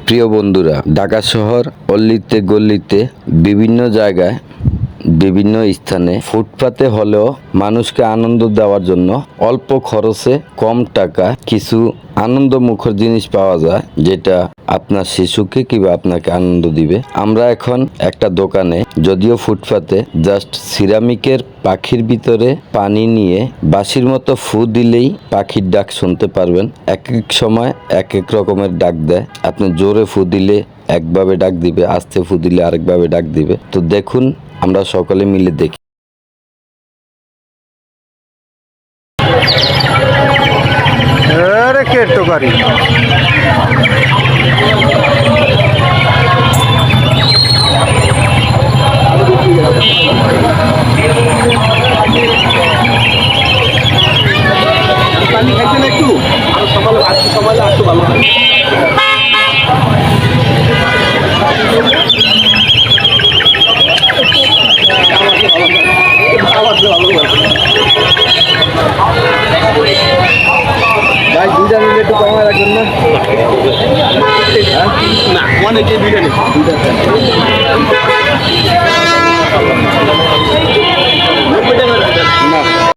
প্রিয় বন্ধুরা, ঢাকা শহর অল্লিতে গল্লিতে বিভিন্ন জায়গায় বিভিন্ন স্থানে ফুটপাতে হলেও মানুষকে আনন্দ দেওয়ার জন্য অল্প খরচে কম টাকা কিছু আনন্দমুখর জিনিস পাওয়া যায়, যেটা আপনার শিশুকে কিংবা আপনাকে আনন্দ দিবে। আমরা এখন একটা দোকানে, যদিও ফুটপাতে, জাস্ট সিরামিকের পাখির ভিতরে পানি নিয়ে বাঁশির মতো ফু দিলেই পাখির ডাক শুনতে পারবেন। এক এক সময় এক এক রকমের ডাক দেয়। আপনি জোরে ফু দিলে একভাবে ডাক দিবে, আস্তে ফু দিলে আরেকভাবে ডাক দিবে। তো দেখুন, আমরা সকলে মিলে দেখি। अरे केट तो करी পানি খাইছেন একটু আর সকালে একটু ভালো হয়। ভাই দুইটা নিলে একটু কমায় রাখবেন না? না অনেকে দুইটা নেই।